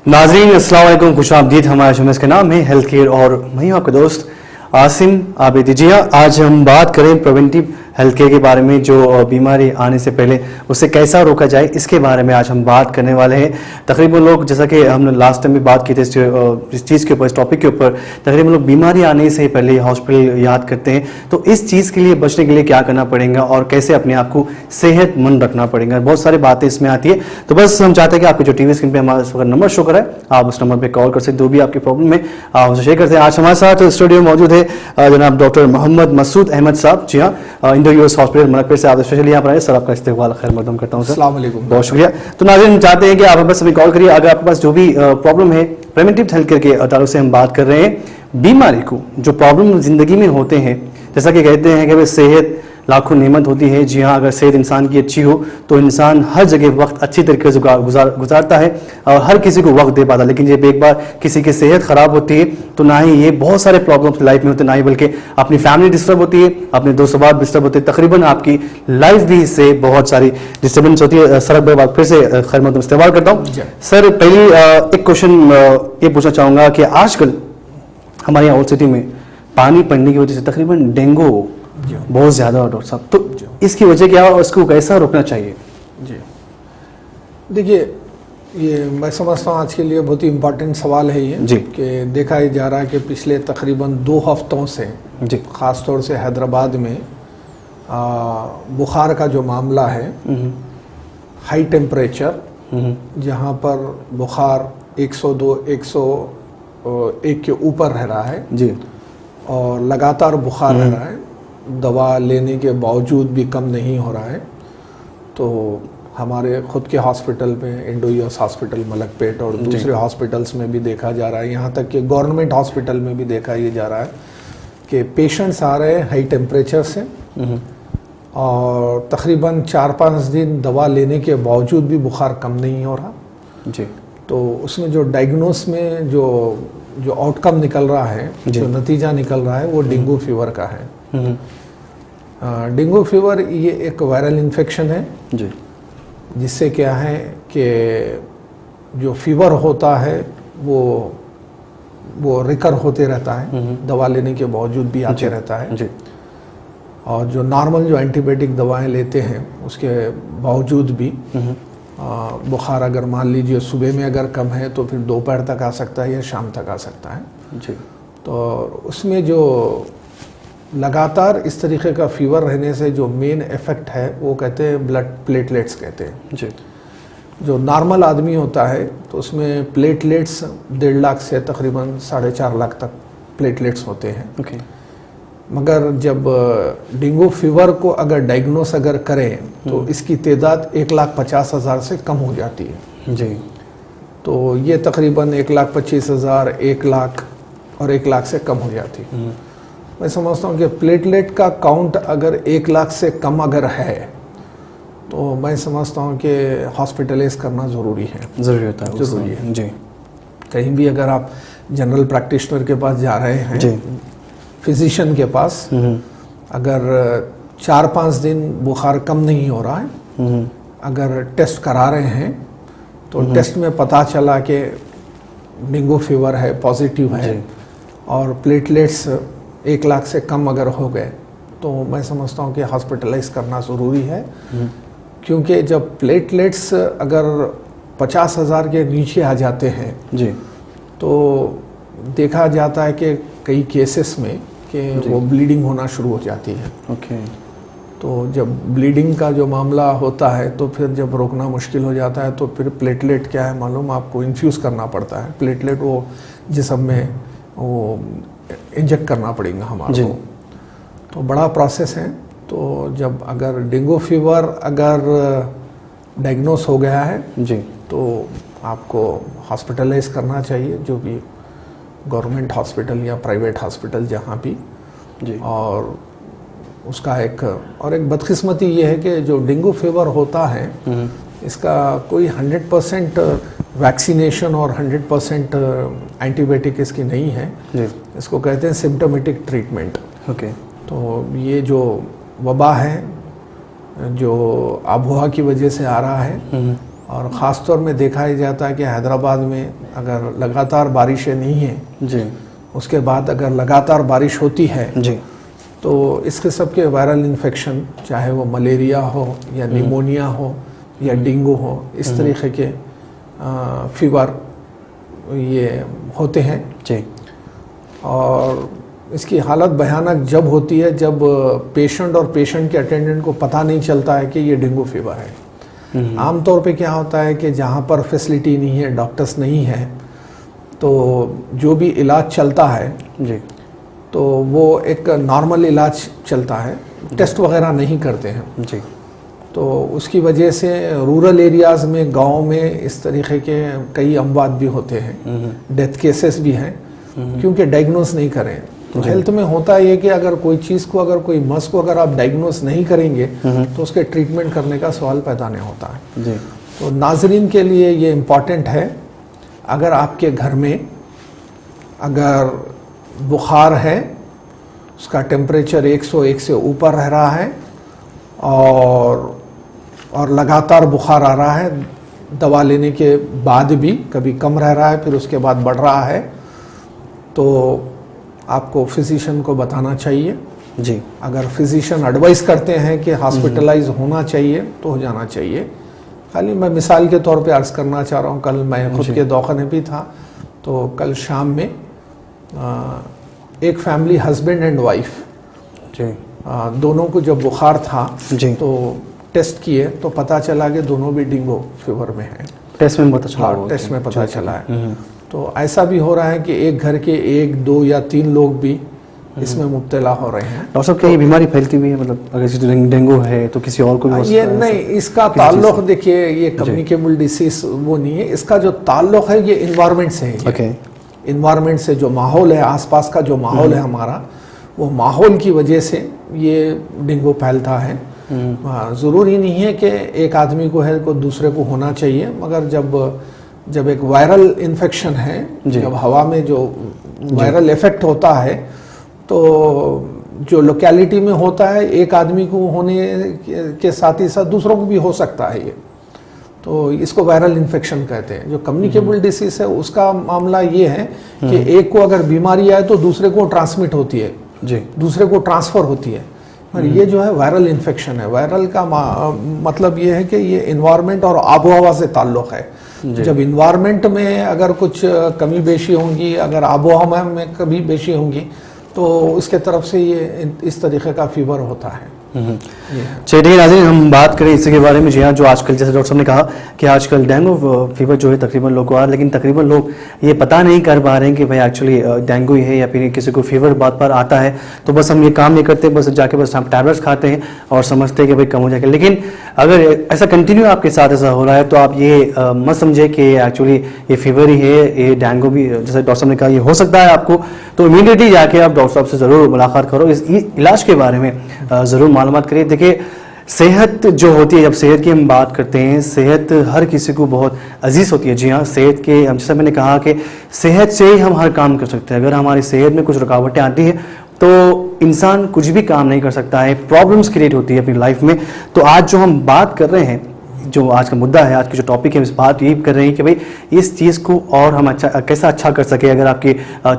नाज़रीन अस्सलाम वालेकुम, खुश आमदीद। हमारे शो का नाम है हेल्थ केयर और मैं हूँ आपका दोस्त आसिम आबिदी। जी हाँ, आज हम बात करें प्रिवेंटिव हेल्थ केयर के बारे में। जो बीमारी आने से पहले उसे कैसा रोका जाए, इसके बारे में आज हम बात करने वाले हैं। तकरीबन लोग, जैसा कि हमने लास्ट टाइम भी बात की थी इस चीज़ के ऊपर, इस टॉपिक के ऊपर, तकरीबन लोग बीमारी आने से पहले हॉस्पिटल याद करते हैं। तो इस चीज़ के लिए बचने के लिए क्या करना पड़ेगा और कैसे अपने आप को सेहतमंद रखना पड़ेगा, बहुत सारी बातें इसमें आती है। तो बस हम चाहते हैं कि आपके जो टीवी स्क्रीन पे हमारा इस वक्त नंबर शो करा है, आप उस नंबर पर कॉल कर सकते, जो भी आपकी प्रॉब्लम है आप उसे शेयर करते हैं। आज हमारे साथ स्टूडियो मौजूद है जनाब डॉक्टर मोहम्मद मसूद अहमद साहब। जी हाँ, इंडो यूएस हॉस्पिटल मलकपेट से आप स्पेशली यहाँ पर आए। सर, आपका इस्तेमाल खैर मकदम करता हूँ सर। अस्सलाम वालेकुम। बहुत शुक्रिया। तो नाज़रीन, चाहते हैं कि आप बस अभी कॉल करिए अगर आपके पास जो भी प्रॉब्लम है। प्रिवेंटिव हेल्थ केयर के ताल्लुक से हम बात कर रहे हैं बीमारी को, जो प्रॉब्लम जिंदगी में होते हैं। जैसा कि कहते हैं कि भाई सेहत लाखों नेमत होती है। जी हाँ, अगर सेहत इंसान की अच्छी हो तो इंसान हर जगह वक्त अच्छी तरीके से गुजारता है और हर किसी को वक्त दे पाता है। लेकिन जब एक बार किसी की सेहत खराब होती है तो ना ही ये बहुत सारे प्रॉब्लम्स लाइफ में होते हैं, ना ही बल्कि अपनी फैमिली डिस्टर्ब होती है, अपने दोस्त अहबाब डिस्टर्ब होते हैं, तकरीबन आपकी लाइफ भी इससे बहुत सारी डिस्टर्बेंस होती है। सर, एक बार फिर से खैर मकदम इस्तेमाल करता हूँ। सर, पहली एक क्वेश्चन ये पूछना चाहूँगा कि आजकल हमारे यहाँ ओल्ड सिटी में पानी पड़ने की वजह से तकरीबन डेंगू बहुत ज़्यादा है डॉक्टर साहब। तो इसकी वजह क्या है और इसको कैसा रोकना चाहिए? जी देखिए, ये मैं समझता हूँ आज के लिए बहुत ही इम्पोर्टेंट सवाल है ये जी। कि देखा जा रहा है कि पिछले तकरीबन 2 हफ्तों से जी, ख़ास तौर से हैदराबाद में बुखार का जो मामला है, हाई टेम्परेचर, जहाँ पर बुखार 102 101 के ऊपर रह रहा है जी, और लगातार बुखार रह रहा है, दवा लेने के बावजूद भी कम नहीं हो रहा है। तो हमारे ख़ुद के हॉस्पिटल में, इंडो यूएस हॉस्पिटल मलकपेट और दूसरे हॉस्पिटल्स में भी देखा जा रहा है, यहाँ तक कि गवर्नमेंट हॉस्पिटल में भी देखा ये जा रहा है कि पेशेंट्स आ रहे हैं हाई टेम्परेचर से और तकरीबन 4-5 दिन दवा लेने के बावजूद भी बुखार कम नहीं हो रहा जी। तो उसमें जो डायग्नोस में जो आउटकम निकल रहा है, जो नतीजा निकल रहा है, वो डेंगू फीवर का है। डेंगू फीवर ये एक वायरल इन्फेक्शन है जी, जिससे क्या है कि जो फीवर होता है वो रिकर होते रहता है, दवा लेने के बावजूद भी आते रहता है जी। और जो नॉर्मल जो एंटीबायोटिक दवाएं लेते हैं उसके बावजूद भी बुखार अगर मान लीजिए सुबह में अगर कम है तो फिर दोपहर तक आ सकता है या शाम तक आ सकता है जी। तो उसमें जो लगातार इस तरीके का फीवर रहने से जो मेन इफ़ेक्ट है वो कहते हैं ब्लड प्लेटलेट्स कहते हैं जी। जो नॉर्मल आदमी होता है तो उसमें प्लेटलेट्स 1.5 लाख से तकरीबन 4.5 लाख तक प्लेटलेट्स होते हैं। ओके। मगर जब डेंगू फीवर को अगर डायग्नोस अगर करें तो इसकी तादाद 1,50,000 से कम हो जाती है जी। तो ये तकरीबन 1,25,000, 1 लाख और 1 लाख से कम हो जाती है। मैं समझता हूँ कि प्लेटलेट का काउंट अगर 1 लाख से कम अगर है तो मैं समझता हूँ कि हॉस्पिटलाइज करना ज़रूरी है, ज़रूरी होता है, ज़रूरी है जी। कहीं भी अगर आप जनरल प्रैक्टिशनर के पास जा रहे हैं जी, फिजिशियन के पास, अगर 4-5 दिन बुखार कम नहीं हो रहा है, अगर टेस्ट करा रहे हैं तो टेस्ट में पता चला कि डेंगू फीवर है, पॉजिटिव है और प्लेटलेट्स 1 लाख से कम अगर हो गए तो मैं समझता हूँ कि हॉस्पिटलाइज करना ज़रूरी है। क्योंकि जब प्लेटलेट्स अगर 50,000 के नीचे आ जाते हैं जी, तो देखा जाता है कि कई केसेस में कि वो ब्लीडिंग होना शुरू हो जाती है। ओके। तो जब ब्लीडिंग का जो मामला होता है तो फिर जब रोकना मुश्किल हो जाता है तो फिर प्लेटलेट क्या है मालूम, आपको इन्फ्यूज़ करना पड़ता है। प्लेटलेट वो जिस्म में वो इंजेक्ट करना पड़ेगा हमारे को, तो बड़ा प्रोसेस है। तो जब अगर डेंगू फीवर अगर डायग्नोस हो गया है जी तो आपको हॉस्पिटलाइज करना चाहिए, जो भी गवर्नमेंट हॉस्पिटल या प्राइवेट हॉस्पिटल जहाँ भी जी। और उसका एक बदकिस्मती ये है कि जो डेंगू फीवर होता है इसका कोई 100% वैक्सीनेशन और 100% एंटीबायोटिक इसकी नहीं है जी। इसको कहते हैं सिम्टोमेटिक ट्रीटमेंट। ओके। तो ये जो वबा है जो आबोहवा की वजह से आ रहा है और ख़ास तौर में देखा ही जाता है कि हैदराबाद में अगर लगातार बारिशें नहीं हैं जी, उसके बाद अगर लगातार बारिश होती है जी, तो इस किस्म के वायरल इन्फेक्शन, चाहे वो मलेरिया हो या निमोनिया हो या डेंगू हो, इस तरीके के फीवर ये होते हैं। जी, और इसकी हालत भयानक जब होती है जब पेशेंट और पेशेंट के अटेंडेंट को पता नहीं चलता है कि ये डेंगू फीवर है। आमतौर पे क्या होता है कि जहाँ पर फैसिलिटी नहीं है, डॉक्टर्स नहीं है, तो जो भी इलाज चलता है जी, तो वो एक नॉर्मल इलाज चलता है, टेस्ट वगैरह नहीं करते हैं। जी, तो उसकी वजह से रूरल एरियाज़ में, गांव में इस तरीके के कई अमवात भी होते हैं, डेथ केसेस भी हैं, क्योंकि डायग्नोस नहीं करें। तो हेल्थ में होता है ये कि अगर कोई चीज़ को, अगर कोई मस को अगर आप डायग्नोस नहीं करेंगे तो उसके ट्रीटमेंट करने का सवाल पैदा नहीं होता है। जी, तो नाजरीन के लिए ये इम्पॉर्टेंट है, अगर आपके घर में अगर बुखार है, उसका टेम्परेचर 101 से ऊपर रह रहा है और लगातार बुखार आ रहा है, दवा लेने के बाद भी कभी कम रह रहा है फिर उसके बाद बढ़ रहा है, तो आपको फिजिशियन को बताना चाहिए। जी, अगर फिजिशियन एडवाइस करते हैं कि हॉस्पिटलाइज होना चाहिए तो हो जाना चाहिए। खाली मैं मिसाल के तौर पे अर्ज़ करना चाह रहा हूँ, कल मैं खुद के दवाखाने भी था, तो कल शाम में एक फैमिली हस्बैंड एंड वाइफ, जी, दोनों को जब बुखार था जी, तो टेस्ट किए तो पता चला कि दोनों भी डेंगू फीवर में हैं। टेस्ट में पता चला हाँ, होगा। टेस्ट में पता चला है। तो ऐसा भी हो रहा है कि एक घर के 1, 2 या 3 लोग भी इसमें मुब्तला हो रहे हैं। डॉक्टर साहब, क्या ये बीमारी फैलती हुई है? मतलब अगर किसी डेंगू है तो किसी और को भी हो सकता ये है? नहीं, इसका ताल्लुक देखिए, ये कम्युनिकेबल डिसीज वो नहीं है, इसका जो ताल्लुक है ये इन्वायरमेंट से है। ओके, इन्वायरमेंट से, जो माहौल है, आसपास का जो माहौल है हमारा, वो माहौल की वजह से ये डेंगू फैलता है। ज़रूरी नहीं है कि एक आदमी को है को दूसरे को होना चाहिए, मगर जब एक वायरल इन्फेक्शन है, जब हवा में जो वायरल इफेक्ट होता है, तो जो लोकेलिटी में होता है, एक आदमी को होने के साथ ही साथ दूसरों को भी हो सकता है ये, तो इसको वायरल इन्फेक्शन कहते हैं। जो कम्युनिकेबल डिसीज है उसका मामला ये है कि एक को अगर बीमारी आए तो दूसरे को ट्रांसमिट होती है, जी, दूसरे को ट्रांसफ़र होती है। और ये जो है वायरल इन्फेक्शन है। वायरल का मतलब ये है कि ये इन्वायरमेंट और आबोहवा से ताल्लुक़ है। जब इन्वायरमेंट में अगर कुछ कमी बेशी होंगी, अगर आबोहवा में कमी बेशी होंगी, तो उसके तरफ से ये इस तरीके का फीवर होता है। चलिए नाज़रीन, हम बात करें इसी के बारे में। जी हाँ, जो आजकल, जैसे डॉक्टर साहब ने कहा कि आजकल डेंगू फीवर जो है तकरीबन लोगों को आ रहा है, लेकिन तकरीबन लोग ये पता नहीं कर पा रहे हैं कि भाई एक्चुअली डेंगू ही है या फिर किसी को फीवर बात पर आता है तो बस हम ये काम नहीं करते, बस जाके बस हम टैबलेट्स खाते हैं और समझते हैं कि भाई कम हो जाएगा। लेकिन अगर ऐसा कंटिन्यू आपके साथ ऐसा हो रहा है तो आप ये मत समझे कि एक्चुअली ये फीवर ही है, ये डेंगू भी, जैसे डॉक्टर साहब ने कहा, ये हो सकता है आपको, तो इमीडिएटली जाके आप डॉक्टर साहब से ज़रूर मुलाकात करो, इस इलाज के बारे में ज़रूर मालूमात करिए। देखिए, सेहत जो होती है, जब सेहत की हम बात करते हैं, सेहत हर किसी को बहुत अजीज़ होती है। जी हाँ, सेहत के, जैसे मैंने कहा कि सेहत से ही हम हर काम कर सकते हैं। अगर हमारी सेहत में कुछ रुकावटें आती हैं तो इंसान कुछ भी काम नहीं कर सकता है, प्रॉब्लम्स क्रिएट होती है अपनी लाइफ में। तो आज जो हम बात कर रहे हैं, जो आज का मुद्दा है, आज की जो टॉपिक है, इस बात यही कर रहे हैं कि भाई इस चीज़ को और हम कैसा अच्छा कर सके। अगर आपकी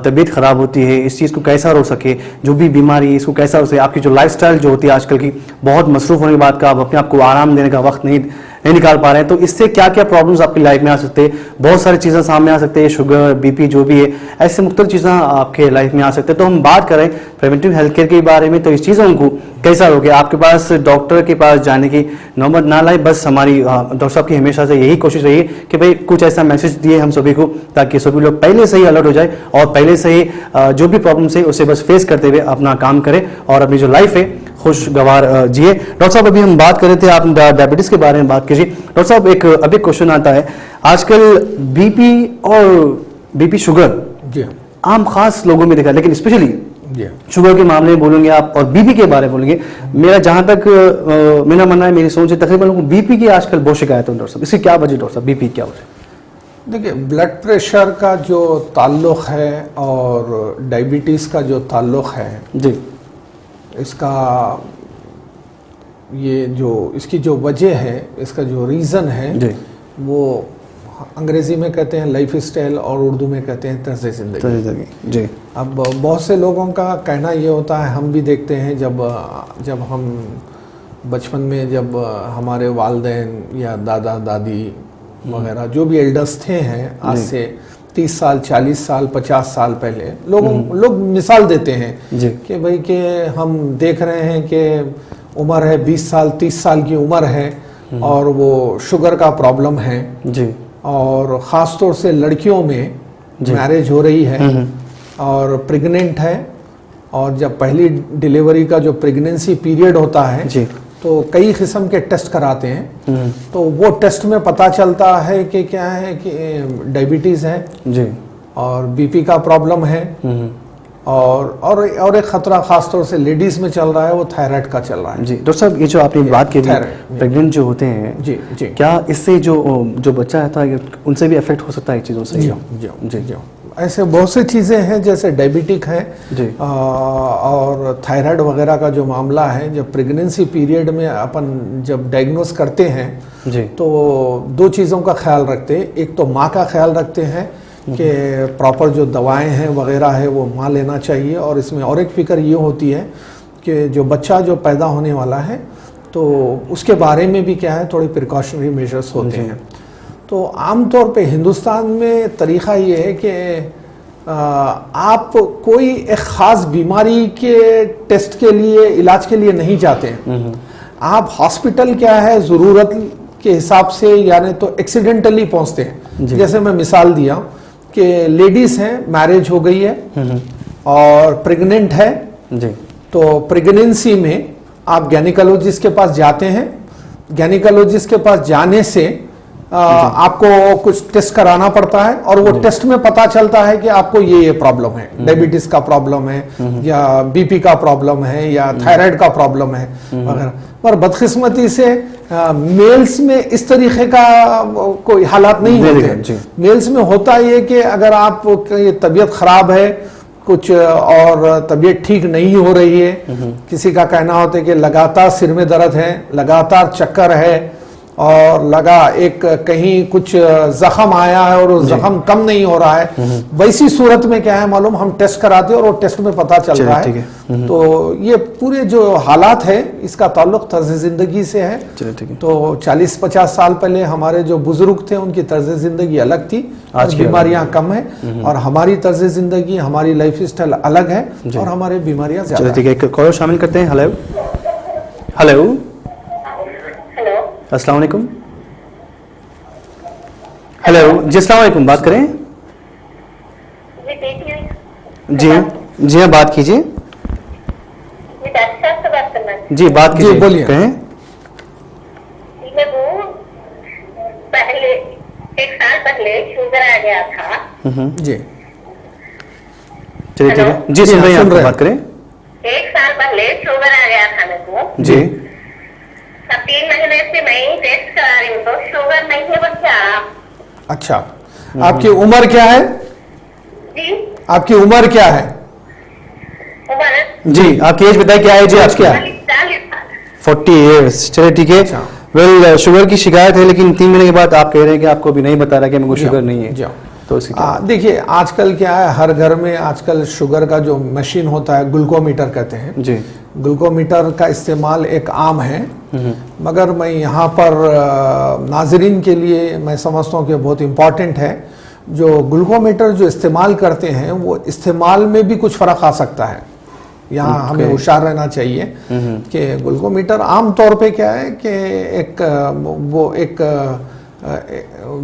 तबीयत ख़राब होती है, इस चीज़ को कैसा रोक सके, जो भी बीमारी है इसको कैसा हो सके। आपकी जो लाइफस्टाइल जो होती है आजकल की, बहुत मसरूफ़ होने के बाद का आप अपने आप को आराम देने का वक्त नहीं निकाल पा रहे हैं, तो इससे क्या क्या प्रॉब्लम्स आपकी लाइफ में आ सकते हैं। बहुत सारी चीज़ें सामने आ सकते हैं, शुगर, बीपी जो भी है, ऐसे मुख्तलिफ चीज़ें आपके लाइफ में आ सकते हैं। तो हम बात करें प्रिवेंटिव हेल्थ केयर के बारे में, तो इस चीज़ों को कैसा रोके। आपके पास डॉक्टर के पास जाने की नौबत ना लाए, बस हमारी डॉक्टर साहब की हमेशा से यही कोशिश रही कि भाई कुछ ऐसा मैसेज दिए हम सभी को, ताकि सभी लोग पहले से ही अलर्ट हो जाए और पहले से ही जो भी प्रॉब्लम्स है उसे बस फेस करते हुए अपना काम करें और अपनी जो लाइफ है खुशगवार जिए। डॉक्टर साहब, अभी हम बात कर रहे थे, आप डायबिटीज़ के बारे में बात कीजिए। डॉक्टर साहब, एक अभी क्वेश्चन आता है, आजकल बीपी और बीपी शुगर जी आम खास लोगों में देखा, लेकिन स्पेशली जी शुगर के मामले में बोलेंगे आप और बीपी के बारे में बोलेंगे, मेरा जहां तक मेरा मानना है, मेरी सोच है, तकरीबन लोगों को बीपी की आजकल बहुत शिकायत है। डॉक्टर साहब, इसकी क्या वजह? डॉक्टर साहब, बीपी क्या वजह? देखिए, ब्लड प्रेशर का जो ताल्लुक़ है और डायबिटीज़ का जो ताल्लुक़ है जी, इसका ये जो इसकी जो वजह है, इसका जो रीज़न है, जी, वो अंग्रेजी में कहते हैं लाइफ स्टाइल और उर्दू में कहते हैं तर्ज ज़िंदगी। जी। अब बहुत से लोगों का कहना ये होता है, हम भी देखते हैं जब हम बचपन में, जब हमारे वालिदैन या दादा दादी वगैरह जो भी एल्डर्स थे हैं आज से 30 साल 40 साल 50 साल पहले, लोग मिसाल देते हैं कि भाई कि हम देख रहे हैं कि उम्र है 20 साल 30 साल की उम्र है और वो शुगर का प्रॉब्लम है जी, और ख़ास तौर से लड़कियों में मैरिज हो रही है और प्रेग्नेंट है, और जब पहली डिलीवरी का जो प्रेगनेंसी पीरियड होता है जी, तो कई किस्म के टेस्ट कराते हैं। तो वो टेस्ट में पता चलता है कि क्या है कि डायबिटीज़ है जी, और बीपी का प्रॉब्लम है, और एक खतरा खास तौर से लेडीज में चल रहा है, वो थायराइड का चल रहा है। जी डॉक्टर साहब, ये जो आपने बात की प्रेग्नेंट जो होते हैं, जी जी, क्या इससे जो बच्चा रहता है उनसे भी अफेक्ट हो सकता है चीज़ों से? जी जी जी, ऐसे बहुत सी चीज़ें हैं जैसे डायबिटिक है और थायराइड वगैरह का जो मामला है, जब प्रेगनेंसी पीरियड में अपन जब डायग्नोस करते हैं जी, तो दो चीज़ों का ख्याल रखते हैं। एक तो माँ का ख्याल रखते हैं कि प्रॉपर जो दवाएं हैं वगैरह है वो माँ लेना चाहिए, और इसमें और एक फ़िक्र ये होती है कि जो बच्चा जो पैदा होने वाला है तो उसके बारे में भी क्या है, थोड़ी प्रिकॉशनरी मेजर्स होते हैं। तो आमतौर पे हिंदुस्तान में तरीक़ा ये है कि आप कोई एक ख़ास बीमारी के टेस्ट के लिए, इलाज के लिए नहीं जाते हैं। आप हॉस्पिटल क्या है ज़रूरत के हिसाब से, यानी तो एक्सीडेंटली पहुंचते हैं। जैसे मैं मिसाल दिया कि लेडीज़ हैं, मैरिज हो गई है और प्रेग्नेंट है जी, तो प्रेगनेंसी में आप गैनिकोलॉजिस्ट के पास जाते हैं। गैनिकोलॉजिस्ट के पास जाने से आपको कुछ टेस्ट कराना पड़ता है, और वो टेस्ट में पता चलता है कि आपको ये प्रॉब्लम है, डायबिटीज का प्रॉब्लम है या बीपी का प्रॉब्लम है या थायराइड का प्रॉब्लम है वगैरह। पर बदकिस्मती से मेल्स में इस तरीके का कोई हालात नहीं होते। मेल्स में होता ये कि अगर आप तबीयत खराब है कुछ और तबीयत ठीक नहीं हो रही है, किसी का कहना होता है कि लगातार सिर में दर्द है, लगातार चक्कर है, और लगा एक कहीं कुछ जख्म आया है और वो जख्म कम नहीं हो रहा है, वैसी सूरत में क्या है मालूम, हम टेस्ट कराते हैं और वो टेस्ट में पता चल रहा है। तो ये पूरे जो हालात है इसका ताल्लुक तर्ज जिंदगी से है। तो 40-50 साल पहले हमारे जो बुजुर्ग थे उनकी तर्ज जिंदगी अलग थी, आज बीमारियां कम है, और हमारी तर्ज जिंदगी, हमारी लाइफ स्टाइल अलग है और हमारी बीमारियां ज्यादा। ठीक है, कॉलर शामिल करते हैं। हेलो हेलो, अस्सलाम वालेकुम। हेलो जी, अस्सलाम वालेकुम, बात करें जी? जी हाँ, बात कीजिए जी, बात कीजिए, बोलिए। कहें। पहले 1 साल पहले शुगर आ गया था जी, चलिए ठीक है जी, सुन रहे हैं आप, बात करें। 1 साल पहले शुगर आ गया था मेरे को जी। 3 महीने से मैं ही टेस्ट करा रही हूँ तो शुगर नहीं है बच्चा। अच्छा, आपकी उम्र क्या है? जी, आपकी उम्र क्या है? उम्र जी, आपकी एज बताइए, क्या एज है आपकी? 40 साल। 40 ईयर्स। चलिए ठीक है। वेल, शुगर की शिकायत है, लेकिन 3 महीने के बाद आप कह रहे हैं कि आपको अभी नहीं बता रहा कि मेरे को शुगर नहीं है, तो इसकी क्या? देखिए, आजकल क्या है, हर घर में आजकल शुगर का जो मशीन होता है, ग्लूकोमीटर कहते हैं जी, ग्लूकोमीटर का इस्तेमाल एक आम है, मगर मैं यहाँ पर नाजरीन के लिए मैं समझता हूँ कि बहुत इम्पॉर्टेंट है। जो ग्लूकोमीटर जो इस्तेमाल करते हैं वो इस्तेमाल में भी कुछ फ़र्क आ सकता है। यहाँ हमें होशियार रहना चाहिए कि ग्लूकोमीटर आम तौर पे क्या है कि एक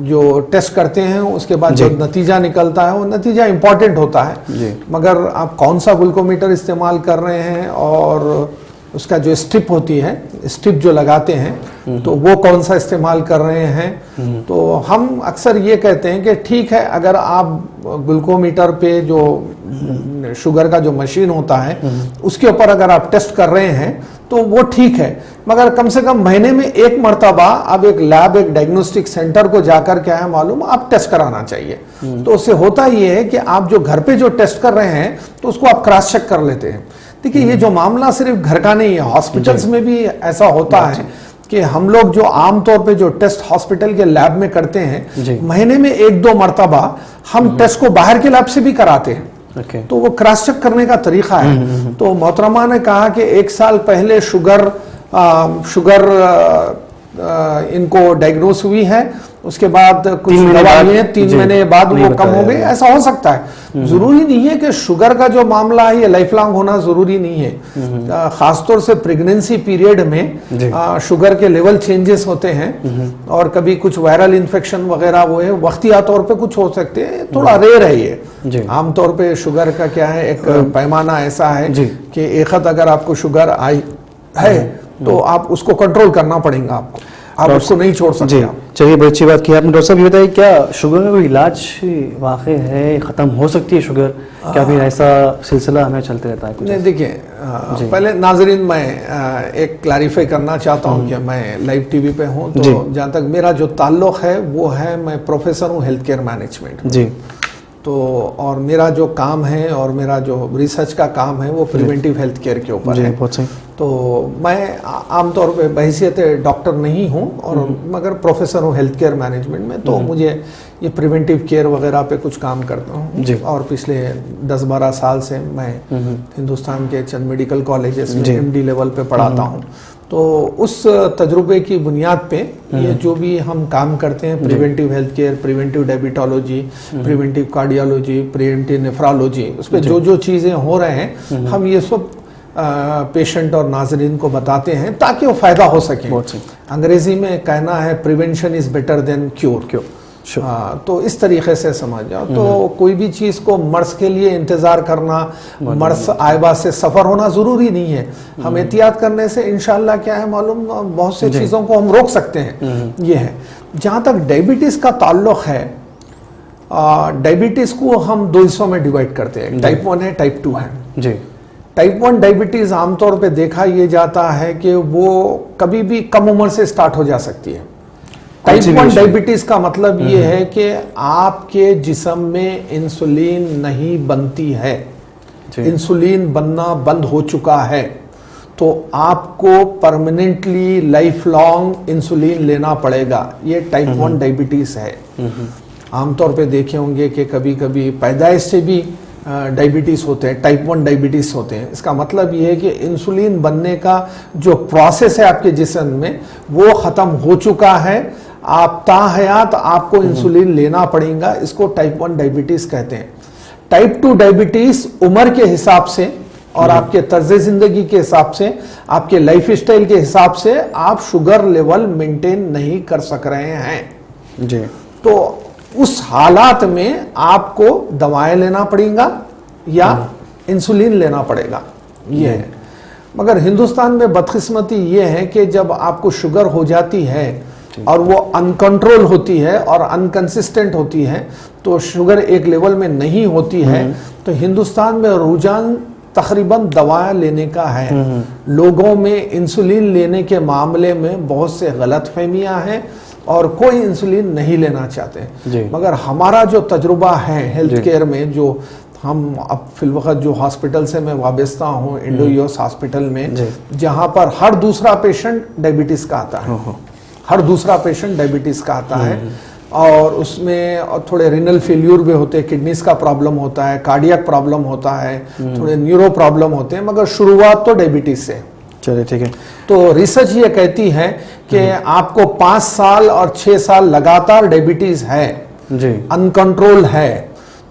जो टेस्ट करते हैं उसके बाद जो नतीजा निकलता है वो नतीजा इम्पॉर्टेंट होता है, मगर आप कौन सा ग्लूकोमीटर इस्तेमाल कर रहे हैं और उसका जो स्ट्रिप होती है, स्ट्रिप जो लगाते हैं, तो वो कौन सा इस्तेमाल कर रहे हैं। तो हम अक्सर ये कहते हैं कि ठीक है, अगर आप ग्लूकोमीटर पे जो शुगर का जो मशीन होता है उसके ऊपर अगर आप टेस्ट कर रहे हैं तो वो ठीक है, मगर कम से कम महीने में 1 मरतबा आप एक लैब, एक डायग्नोस्टिक सेंटर को जाकर क्या है मालूम, आप टेस्ट कराना चाहिए। तो उससे होता ये है कि आप जो घर पे जो टेस्ट कर रहे हैं तो उसको आप क्रॉस चेक कर लेते हैं। देखिए, ये जो मामला सिर्फ घर का नहीं है, हॉस्पिटल्स में भी ऐसा होता है कि हम लोग जो आमतौर पे जो टेस्ट हॉस्पिटल के लैब में करते जी। हैं, महीने में 1-2 मरतबा हम टेस्ट को बाहर के लैब से भी कराते हैं। ओके। तो वो क्रॉस चेक करने का तरीका है। तो मोहतरमा ने कहा कि 1 साल पहले शुगर इनको डायग्नोस हुई है, उसके बाद कुछ 3 महीने बाद, दवाइयाँ 3 जी, महीने बाद नहीं वो कम हो गई, बताया। ऐसा हो सकता है। जरूरी नहीं है कि शुगर का जो मामला है ये लाइफ लॉन्ग होना जरूरी नहीं है। खासतौर से प्रेगनेंसी पीरियड जी। में शुगर के लेवल चेंजेस होते हैं और कभी कुछ वायरल इन्फेक्शन वगैरह वो है, वक्तिया तौर पे कुछ हो सकते हैं, थोड़ा रेयर है ये। जी। आमतौर पे शुगर का क्या है, एक पैमाना ऐसा है जी। कि एक हद अगर आपको शुगर आई है तो आप उसको कंट्रोल करना पड़ेगा आपको, आप उसको नहीं छोड़ सकते जी। आप। चलिए, बड़ी अच्छी बात की आपने। डॉक्टर साहब ये बताइए, क्या शुगर का कोई इलाज वाकई है, ख़त्म हो सकती है शुगर? क्या भी ऐसा सिलसिला हमें चलते रहता है कुछ? नहीं, देखिए, पहले नाजरीन मैं एक क्लैरिफाई करना चाहता हूँ कि मैं लाइव टीवी पे हूँ, तो जहाँ तक मेरा जो ताल्लुक है वो है, मैं प्रोफेसर हूँ हेल्थ केयर मैनेजमेंट। जी। तो और मेरा जो काम है और मेरा जो रिसर्च का काम है वो प्रिवेंटिव हेल्थ केयर के ऊपर है। बहुत सही। तो मैं आमतौर पे बहैसियत डॉक्टर नहीं हूँ और मगर प्रोफेसर हूँ हेल्थ केयर मैनेजमेंट में, तो मुझे ये प्रिवेंटिव केयर वगैरह पे कुछ काम करता हूँ। और पिछले 10-12 साल से मैं हिंदुस्तान के चंद मेडिकल कॉलेजेस में MD लेवल पे पढ़ाता हूँ। तो उस तजुर्बे की बुनियाद पे ये जो भी हम काम करते हैं, preventive health care, preventive diabetology, preventive cardiology, preventive nephrology, उस पर जो चीज़ें हो रहे हैं हम ये सब पेशेंट और नाजरीन को बताते हैं ताकि वो फायदा हो सके। अंग्रेजी में कहना है prevention is better than cure. तो इस तरीके से समझ जाओ। तो कोई भी चीज़ को मर्स के लिए इंतज़ार करना, मर्स आयबा से सफ़र होना ज़रूरी नहीं है। हम एहतियात करने से इंशाल्लाह क्या है मालूम, बहुत सी चीज़ों को हम रोक सकते हैं। ये है। जहाँ तक डायबिटीज़ का ताल्लुक है, डायबिटीज़ को हम 2 हिस्सों में डिवाइड करते हैं, टाइप 1 है, टाइप 2 है। जी। टाइप 1 डायबिटीज़ आमतौर पे देखा ये जाता है कि वो कभी भी कम उम्र से स्टार्ट हो जा सकती है। टाइप 1 डायबिटीज का मतलब ये है कि आपके जिस्म में इंसुलिन नहीं बनती है, इंसुलिन बनना बंद हो चुका है, तो आपको परमानेंटली लाइफ लॉन्ग इंसुलिन लेना पड़ेगा। ये टाइप 1 डायबिटीज है। आमतौर पे देखे होंगे कि कभी कभी पैदाइश से भी डायबिटीज़ होते हैं, टाइप 1 डायबिटीज़ होते हैं। इसका मतलब ये है कि इंसुलिन बनने का जो प्रोसेस है आपके जिस्म में वो ख़त्म हो चुका है, आप ताहयात आपको इंसुलिन लेना पड़ेगा। इसको टाइप 1 डायबिटीज़ कहते हैं। टाइप 2 डायबिटीज़ उम्र के हिसाब से और आपके तर्ज ज़िंदगी के हिसाब से, आपके लाइफ स्टाइल के हिसाब से आप शुगर लेवल मेंटेन नहीं कर सक रहे हैं जी। तो उस हालात में आपको दवाएं लेना पड़ेगा या इंसुलिन लेना पड़ेगा। ये है। मगर हिंदुस्तान में बदकिस्मती ये है कि जब आपको शुगर हो जाती है और वो अनकंट्रोल होती है और अनकंसिस्टेंट होती है, तो शुगर एक लेवल में नहीं होती है, तो हिंदुस्तान में रुझान तकरीबन दवाएं लेने का है। लोगों में इंसुलिन लेने के मामले में बहुत से गलत फहमियाँ हैं और कोई इंसुलिन नहीं लेना चाहते। मगर हमारा जो तजुर्बा है हेल्थ केयर में, जो हम अब फिलवक्त जो हॉस्पिटल से मैं वाबस्ता हूँ, इंडो-यूएस हॉस्पिटल में, जहाँ पर हर दूसरा पेशेंट डायबिटीज़ का आता है, हर दूसरा पेशेंट डायबिटीज़ का आता है। और उसमें थोड़े रिनल फेल्यूर भी होते हैं, किडनीज का प्रॉब्लम होता है, कार्डियक प्रॉब्लम होता है, थोड़े न्यूरो प्रॉब्लम होते हैं, मगर शुरुआत तो डायबिटीज़ से। चलिए, ठीक है। तो रिसर्च ये कहती है कि आपको 5 साल और 6 साल लगातार डायबिटीज है जी, अनकंट्रोल है,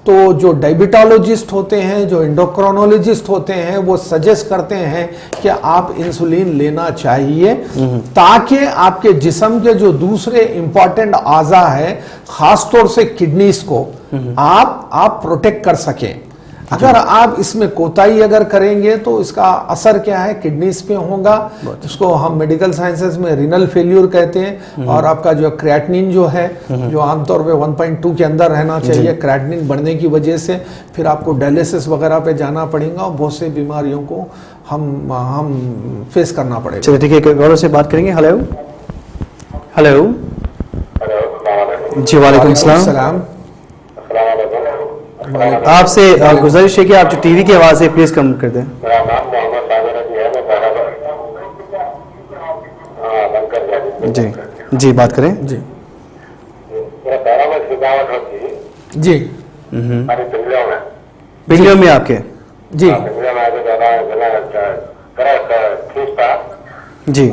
तो जो डायबिटोलॉजिस्ट होते हैं, जो एंडोक्रोनोलॉजिस्ट होते हैं, वो सजेस्ट करते हैं कि आप इंसुलिन लेना चाहिए ताकि आपके जिस्म के जो दूसरे इंपॉर्टेंट आज़ा है, खासतौर से किडनीज को आप प्रोटेक्ट कर सकें। अगर आप इसमें कोताही अगर करेंगे तो इसका असर क्या है, किडनीज पे होगा। इसको हम मेडिकल साइंसेज में रिनल फेल्यूर कहते हैं। और आपका जो क्रिएटिनिन जो है, जो आमतौर पे 1.2 के अंदर रहना चाहिए, क्रिएटिनिन बढ़ने की वजह से फिर आपको डायलिसिस वगैरह पे जाना पड़ेगा और बहुत से बीमारियों को हम फेस करना पड़ेगा। चलिए, ठीक है, गौरव से बात करेंगे। हेलो हेलो जी, वालेकुम सलाम। आपसे गुजारिश है कि आप जो टीवी की आवाज़ है प्लीज़ कम कर दें। मेरा नाम मोहम्मद सागर है, मैं जी जी, बात करें। जी मेरा पैरों में थकावट होती है, जी हमारी पिंडलियों में, पिंडलियों में आपके? जी पिंडलियों में आगे ज्यादा गला करा खींचता, जी,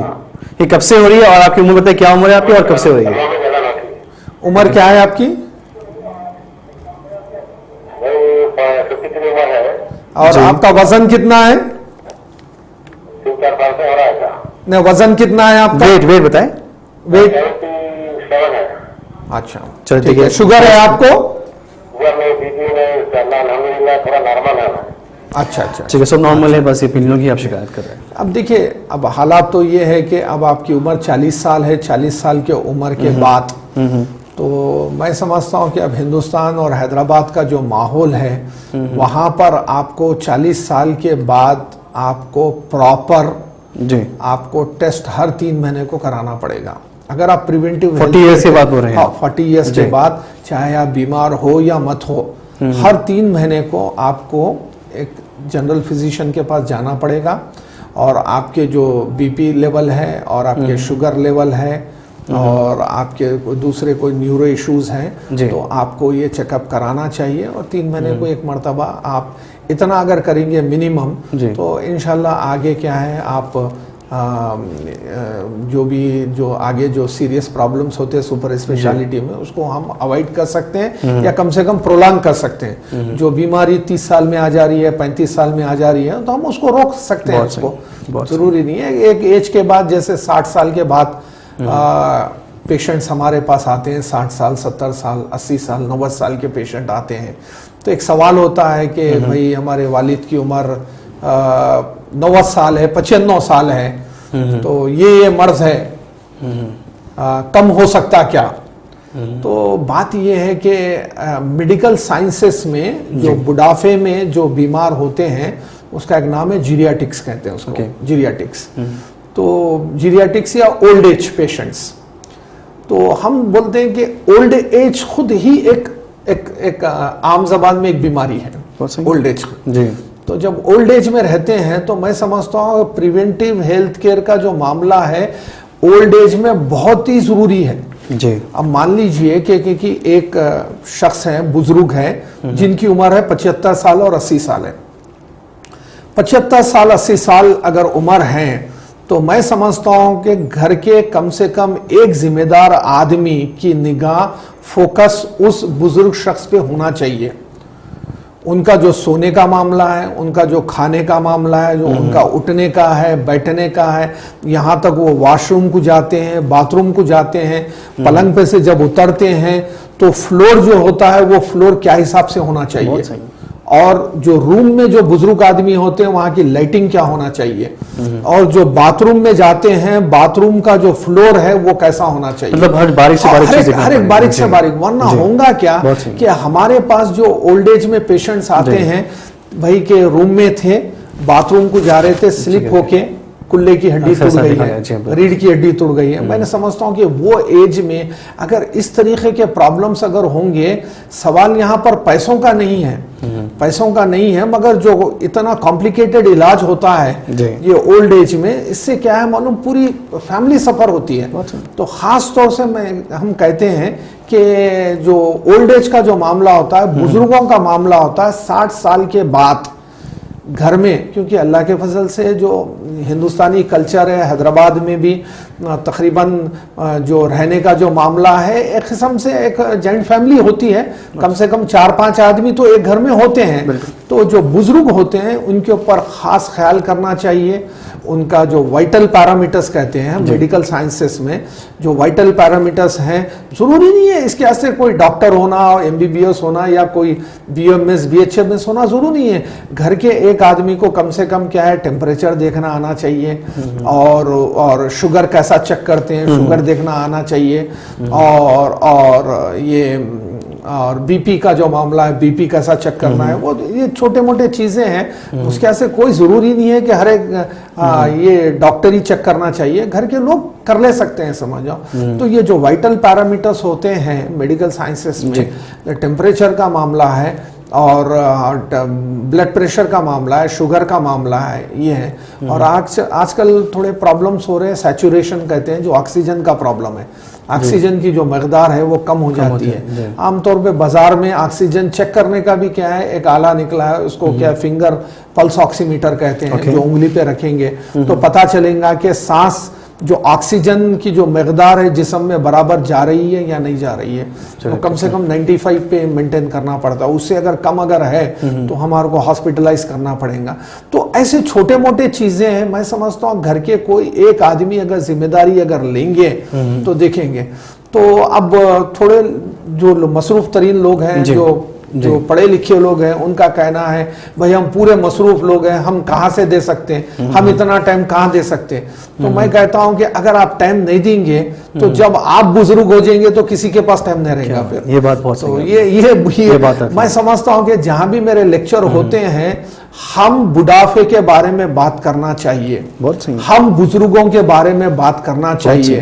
ये कब से हो रही है और आपकी उम्र बताइए, क्या उम्र है आपकी और कब से हो रही है? गलों में जलन होती है। उम्र क्या है आपकी? वही 53 उम्र है, और जी। आपका वजन कितना है? 3-4 साल से हो रहा है क्या? नहीं, वजन कितना है आपका? वेट वेट बताएं। वेट? 77 है। अच्छा चलो, ठीक ठीक है। है। शुगर है आपको? शुगर में, बीपी में, अल्हम्दुलिल्लाह थोड़ा नॉर्मल है। अच्छा अच्छा। ठीक है, सब नॉर्मल है, बस ये पिंडलियों की आप शिकायत कर रहे हैं। अब देखिए, अब हालात तो ये है कि अब आपकी उम्र 40 साल है। 40 साल के उम्र के बाद तो मैं समझता हूँ कि अब हिंदुस्तान और हैदराबाद का जो माहौल है, वहाँ पर आपको 40 साल के बाद आपको प्रॉपर जी, आपको टेस्ट हर 3 महीने को कराना पड़ेगा। अगर आप प्रिवेंटिव 40 ईयर्स के बाद हो रहे हैं। हाँ, 40 ईयर्स के जी। बाद, चाहे आप बीमार हो या मत हो, हर 3 महीने को आपको एक जनरल फिजिशियन के पास जाना पड़ेगा। और आपके जो बीपी लेवल है और आपके शुगर लेवल है और आपके दूसरे कोई न्यूरो इश्यूज हैं, जी। तो आपको ये चेकअप कराना चाहिए। और 3 महीने को एक मर्तबा आप इतना अगर करेंगे मिनिमम, जी। तो इंशाल्लाह आगे क्या है, आप जो आगे जो सीरियस प्रॉब्लम्स होते हैं सुपर स्पेशलिटी में, उसको हम अवॉइड कर सकते हैं या कम से कम प्रोलॉन्ग कर सकते हैं। जो बीमारी 30 साल में आ जा रही है, 35 साल में आ जा रही है, तो हम उसको रोक सकते हैं। बहुत उसको सही, बहुत जरूरी नहीं है एक एज के बाद, जैसे 60 साल के बाद पेशेंट्स हमारे पास आते हैं, 60 साल, 70 साल, 80 साल, 90 साल के पेशेंट आते हैं। तो एक सवाल होता है कि भाई हमारे वालिद की उम्र 90 साल है, 95 साल है, तो ये मर्ज है, कम हो सकता क्या? तो बात ये है कि मेडिकल साइंसेस में जो बुढ़ापे में जो बीमार होते हैं, उसका एक नाम है जीरियाटिक्स, कहते हैं उसको। जीरियाटिक्स, तो जीरियाटिक्स या ओल्ड एज पेशेंट्स। तो हम बोलते हैं कि ओल्ड एज खुद ही एक आम जबान में एक बीमारी है, ओल्ड एज जी। तो जब ओल्ड एज में रहते हैं, तो मैं समझता हूँ प्रिवेंटिव हेल्थ केयर का जो मामला है ओल्ड एज में बहुत ही जरूरी है। जी। अब मान लीजिए कि एक शख्स है, बुजुर्ग है, जिनकी उम्र है 75 साल और 80 साल है। 75 साल 80 साल अगर उम्र है, तो मैं समझता हूं कि घर के कम से कम एक जिम्मेदार आदमी की निगाह, फोकस उस बुजुर्ग शख्स पे होना चाहिए। उनका जो सोने का मामला है, उनका जो खाने का मामला है, जो उनका उठने का है, बैठने का है, यहाँ तक वो वॉशरूम को जाते हैं, बाथरूम को जाते हैं, पलंग पे से जब उतरते हैं, तो फ्लोर जो होता है वो फ्लोर क्या हिसाब से होना चाहिए, और जो रूम में जो बुजुर्ग आदमी होते हैं वहां की लाइटिंग क्या होना चाहिए, और जो बाथरूम में जाते हैं बाथरूम का जो फ्लोर है वो कैसा होना चाहिए। मतलब हर बारीक से बारीक चीज़ हर एक बारीक से बारीक, वरना होगा क्या कि हमारे पास जो ओल्ड एज में पेशेंट्स आते हैं, भाई के रूम में थे, बाथरूम को जा रहे थे, स्लिप होके कुल्ले की हड्डी टूट गई है, रीढ़ की हड्डी टूट गई है। मैंने समझता हूँ कि वो एज में अगर इस तरीके के प्रॉब्लम्स अगर होंगे, सवाल यहाँ पर पैसों का नहीं है, पैसों का नहीं है, मगर जो इतना कॉम्प्लिकेटेड इलाज होता है ये ओल्ड एज में, इससे क्या है मालूम, पूरी फैमिली सफर होती है। तो खास तौर से हम कहते हैं कि जो ओल्ड एज का जो मामला होता है, बुजुर्गों का मामला होता है 60 साल के बाद घर में, क्योंकि अल्लाह के फजल से जो हिंदुस्तानी कल्चर है, हैदराबाद में भी तकरीबन जो रहने का जो मामला है, एक किस्म से एक जॉइंट फैमिली होती है, कम से कम 4-5 आदमी तो एक घर में होते हैं। तो जो बुजुर्ग होते हैं उनके ऊपर खास ख्याल करना चाहिए। उनका जो वाइटल पैरामीटर्स कहते हैं मेडिकल साइंसेस में, जो वाइटल पैरामीटर्स हैं, जरूरी नहीं है इसके वास्ते कोई डॉक्टर होना, MBBS होना या कोई BMS BHMS होना जरूरी नहीं है। घर के एक आदमी को कम से कम क्या है, टेम्परेचर देखना आना चाहिए, और शुगर कैसा चेक करते हैं शुगर देखना आना चाहिए, और ये और बीपी का जो मामला है, बीपी कैसा चेक करना है, वो ये छोटे मोटे चीजें हैं। उसके ऐसे कोई जरूरी नहीं है कि हर एक ये डॉक्टर ही चेक करना चाहिए, घर के लोग कर ले सकते हैं, समझो। तो ये जो वाइटल पैरामीटर्स होते हैं मेडिकल साइंसेस में, टेम्परेचर का मामला है, और ब्लड प्रेशर का मामला है, शुगर का मामला है, ये है। और आजकल थोड़े प्रॉब्लम्स हो रहे हैं, सैचुरेशन कहते हैं, जो ऑक्सीजन का प्रॉब्लम है। ऑक्सीजन की जो मकदार है वो कम हो जाती है। आमतौर पे बाजार में ऑक्सीजन चेक करने का भी क्या है, एक आला निकला है, उसको क्या फिंगर पल्स ऑक्सीमीटर कहते हैं, जो उंगली पे रखेंगे तो पता चलेगा कि सांस जो ऑक्सीजन की जो मकदार है जिस्म में बराबर जा रही है या नहीं जा रही है। तो कम से कम 95 पे मेंटेन करना पड़ता है। उससे अगर कम अगर है तो हमारे को हॉस्पिटलाइज करना पड़ेगा। तो ऐसे छोटे मोटे चीजें हैं। मैं समझता हूँ घर के कोई एक आदमी अगर जिम्मेदारी अगर लेंगे तो देखेंगे। तो अब थोड़े जो मसरूफ तरीन लोग हैं, जो पढ़े लिखे लोग हैं, उनका कहना है भाई हम पूरे मसरूफ लोग हैं, हम कहाँ से दे सकते हैं, हम इतना टाइम कहाँ दे सकते हैं। तो मैं कहता हूं कि अगर आप टाइम नहीं देंगे तो जब आप बुजुर्ग हो जाएंगे तो किसी के पास टाइम नहीं रहेगा फिर। ये बात बहुत तो सही ये बात है। मैं समझता हूं कि जहां भी मेरे लेक्चर होते हैं हम बुढ़ापे के बारे में बात करना चाहिए, बहुत सही। हम बुजुर्गों के बारे में बात करना चाहिए,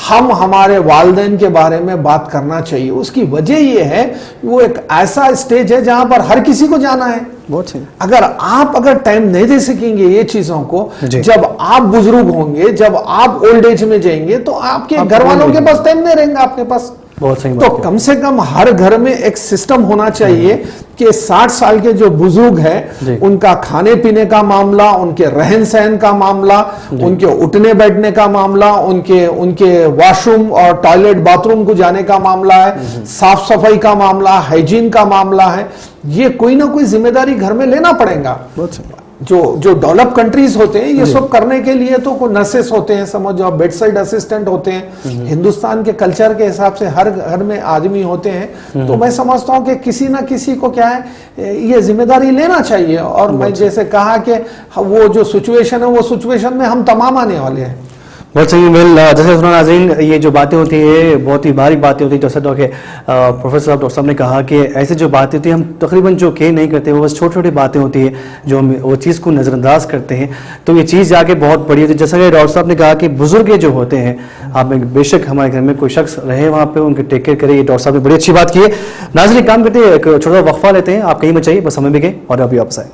हम हमारे वालिदैन के बारे में बात करना चाहिए। उसकी वजह ये है वो एक ऐसा स्टेज है जहां पर हर किसी को जाना है। बहुत सही। अगर टाइम नहीं दे सकेंगे ये चीजों को, जब आप बुजुर्ग होंगे, जब आप ओल्ड एज में जाएंगे तो आपके घर वालों के पास टाइम नहीं रहेगा आपके पास। बहुत सही। तो कम से कम हर घर में एक सिस्टम होना चाहिए कि 60 साल के जो बुजुर्ग हैं उनका खाने पीने का मामला, उनके रहन सहन का मामला, उनके उठने बैठने का मामला, उनके वॉशरूम और टॉयलेट बाथरूम को जाने का मामला है, साफ सफाई का मामला, हाइजीन का मामला है। ये कोई ना कोई जिम्मेदारी घर में लेना पड़ेगा। बहुत सही। जो डेवलप कंट्रीज होते हैं ये सब करने के लिए तो कोई नर्सेस होते हैं, समझो बेड साइड असिस्टेंट होते हैं। हिंदुस्तान के कल्चर के हिसाब से हर घर में आदमी होते हैं। तो मैं समझता हूं कि किसी ना किसी को क्या है ये जिम्मेदारी लेना चाहिए। और मैं जैसे कहा कि वो जो सिचुएशन है वो सिचुएशन में हम तमाम आने वाले हैं। बहुत सही। जैसे सुना नाज़रीन, ये जो बातें होती है बहुत ही भारी बातें होती है। जैसे प्रोफेसर डॉक्टर साहब ने कहा कि ऐसी जो बातें होती हैं हम तकरीबन जो केयर नहीं करते, वो बस छोटी छोटी बातें होती है जो हम वो चीज़ को नज़रअंदाज करते हैं। तो ये चीज़ जाके बहुत बड़ी होती है। जैसा कि डॉक्टर साहब ने कहा कि बुजुर्ग जो होते हैं, आप बेशक हमारे घर में कोई शख्स रहे वहाँ पर उनके टेक केयर करे, ये डॉक्टर साहब ने बड़ी अच्छी बात की है। नाज़रीन काम करते हैं, एक छोटा वक्फा लेते हैं, आप कहीं बचाइए, बस हमें भी गए और अभी वापस आए।